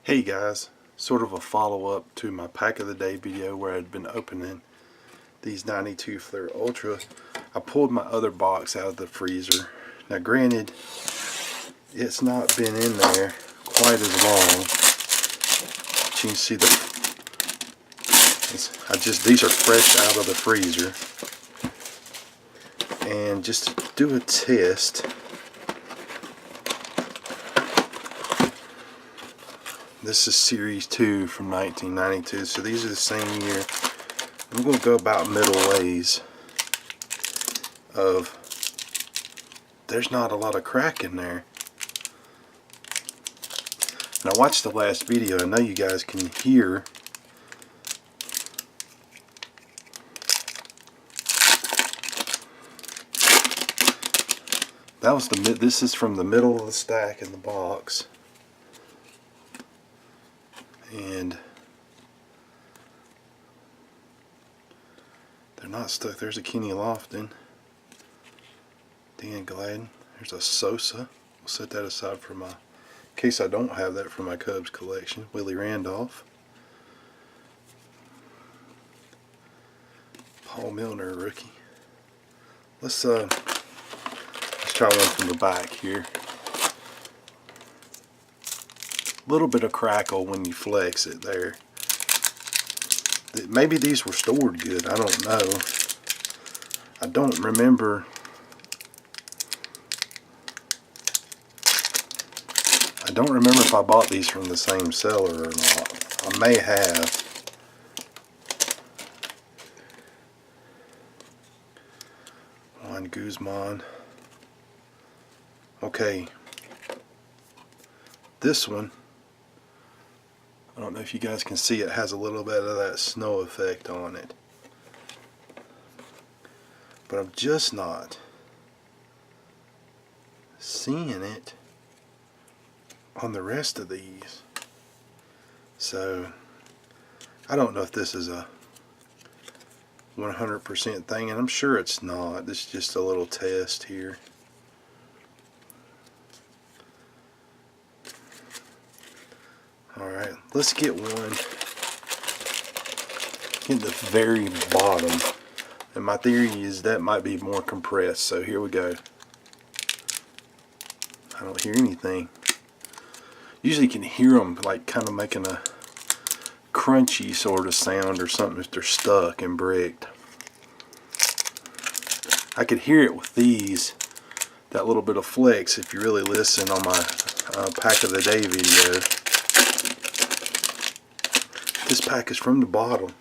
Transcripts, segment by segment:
Hey guys, sort of a follow-up to my pack of the day video where I'd been opening these 92 Fleer Ultra. I pulled my other box out of the freezer. Now granted, it's not been in there quite as long. But you can see these are fresh out of the freezer. And just to do a test, this is Series 2 from 1992, so these are the same year. I'm going to go about middle ways of there's not a lot of crack in there. And I watched the last video. I know you guys can hear this is from the middle of the stack in the box. And they're not stuck. There's a Kenny Lofton, Dan Gladden. There's a Sosa. We'll set that aside for in case I don't have that for my Cubs collection. Willie Randolph. Paul Milner, rookie. Let's try one from the back here. A little bit of crackle when you flex it there. Maybe these were stored good. I don't know. I don't remember. I don't remember if I bought these from the same seller or not. I may have. Juan Guzman. Okay. This one, I don't know if you guys can see, it has a little bit of that snow effect on it. But I'm just not seeing it on the rest of these. So I don't know if this is a 100% thing, and I'm sure it's not. This is just a little test here. Alright, let's get one in the very bottom. And my theory is that might be more compressed, so here we go. I don't hear anything. Usually you can hear them like kind of making a crunchy sort of sound or something if they're stuck and bricked. I could hear it with these, that little bit of flex, if you really listen on my pack of the day video. This pack is from the bottom.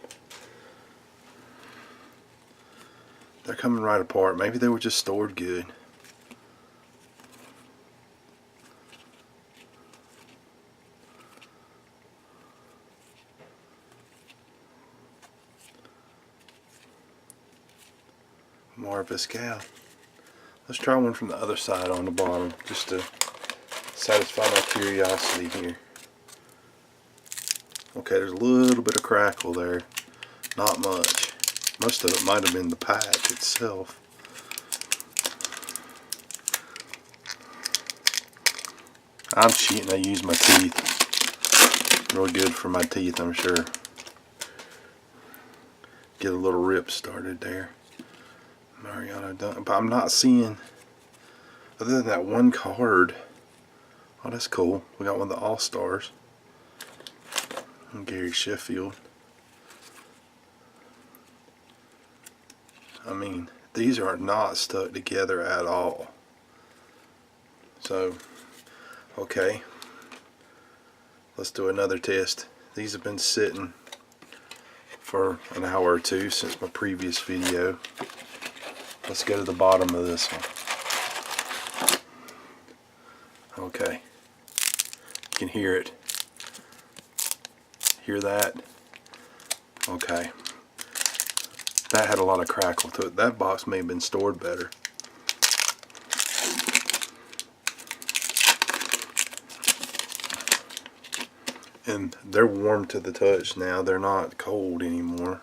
They're coming right apart. Maybe they were just stored good. Marvis Gal. Let's try one from the other side on the bottom, just to satisfy my curiosity here. Okay, there's a little bit of crackle there. Not much. Most of it might have been the pack itself. I'm cheating. I use my teeth. Real good for my teeth, I'm sure. Get a little rip started there. Mariano Dunn. But I'm not seeing, other than that one card. Oh, that's cool. We got one of the All-Stars. And Gary Sheffield. I mean, these are not stuck together at all. So, okay. Let's do another test. These have been sitting for an hour or two since my previous video. Let's go to the bottom of this one. Okay. You can hear it. Hear that? Okay. That had a lot of crackle to it. That box may have been stored better. And they're warm to the touch now. They're not cold anymore.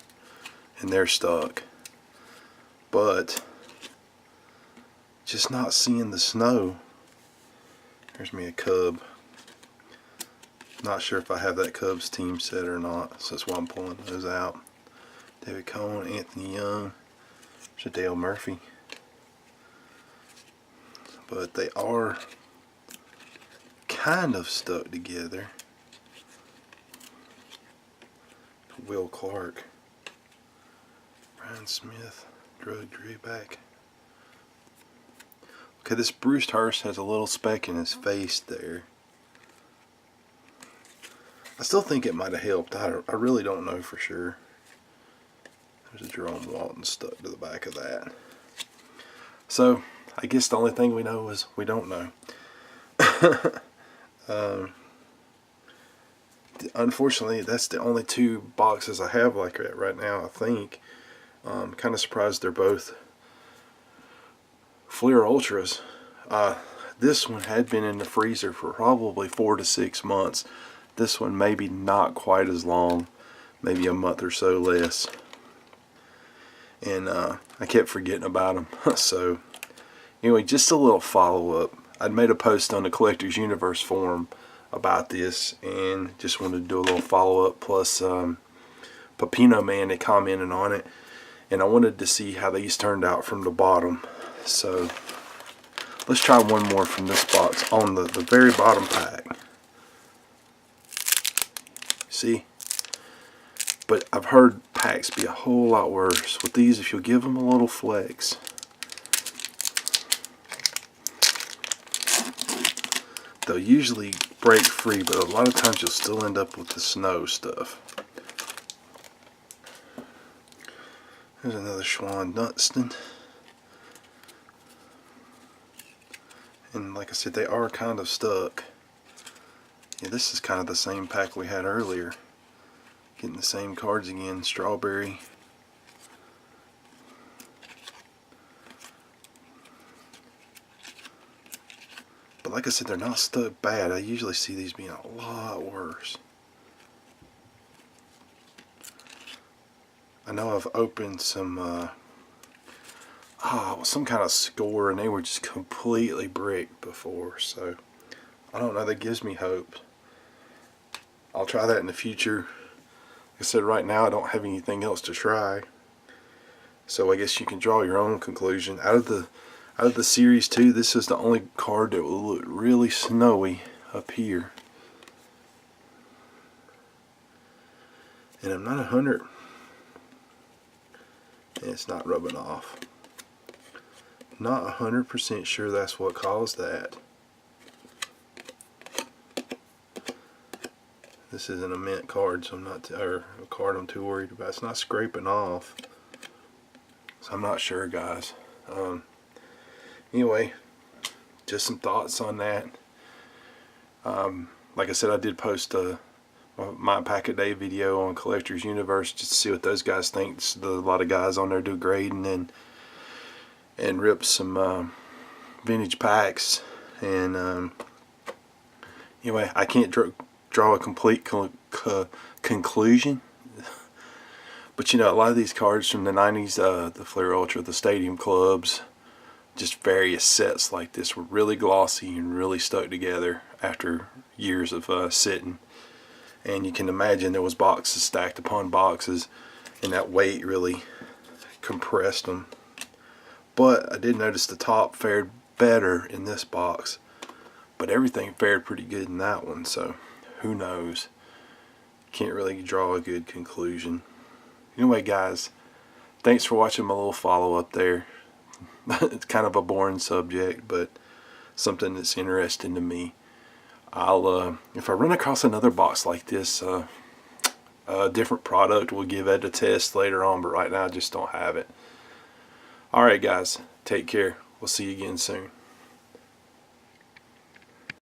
And they're stuck. But just not seeing the snow. There's me a Cub. Not sure if I have that Cubs team set or not, so that's why I'm pulling those out. David Cone, Anthony Young, Dale Murphy. But they are kind of stuck together. Will Clark, Brian Smith, Drug Drewback. Okay, this Bruce Hurst has a little speck in his face there. I still think it might have helped. I really don't know for sure. There's a Jerome Walton stuck to the back of that. So, I guess the only thing we know is we don't know. Unfortunately, that's the only two boxes I have like that right now, I think. Kind of surprised they're both Fleer Ultras. This one had been in the freezer for probably 4 to 6 months. This one maybe not quite as long, maybe a month or so less. And I kept forgetting about them. So anyway, just a little follow-up. I'd made a post on the Collectors Universe forum about this and just wanted to do a little follow-up. Plus Pepino Man had commented on it, and I wanted to see how these turned out from the bottom. So let's try one more from this box on the very bottom pack. See? But I've heard packs be a whole lot worse. With these, if you'll give them a little flex. They'll usually break free, but a lot of times you'll still end up with the snow stuff. There's another Schwan Dunston. And like I said, they are kind of stuck. Yeah, this is kind of the same pack we had earlier. Getting the same cards again. Strawberry. But like I said, they're not stuck bad. I usually see these being a lot worse. I know I've opened some some kind of score and they were just completely bricked before, so I don't know, that gives me hope. I'll try that in the future. Like I said, right now I don't have anything else to try, so I guess you can draw your own conclusion. Out of the series 2, this is the only card that will look really snowy up here. And I'm not 100. And it's not rubbing off. Not 100% sure that's what caused that. This isn't a mint card, so I'm not, or a card I'm too worried about. It's not scraping off, so I'm not sure, guys. Anyway, just some thoughts on that. Like I said, I did post my pack a day video on Collectors Universe just to see what those guys think. A lot of guys on there do grading and rip some vintage packs. And anyway, I can't draw a complete conclusion. But you know, a lot of these cards from the 90s, the Fleer Ultra, the Stadium Clubs, just various sets like this were really glossy and really stuck together after years of sitting. And you can imagine there was boxes stacked upon boxes, and that weight really compressed them. But I did notice the top fared better in this box, but everything fared pretty good in that one, so who knows. Can't really draw a good conclusion. Anyway, guys, thanks for watching my little follow-up there. It's kind of a boring subject, but something that's interesting to me. I'll if I run across another box like this, a different product, we'll give it a test later on, but right now I just don't have it. Alright guys, take care. We'll see you again soon.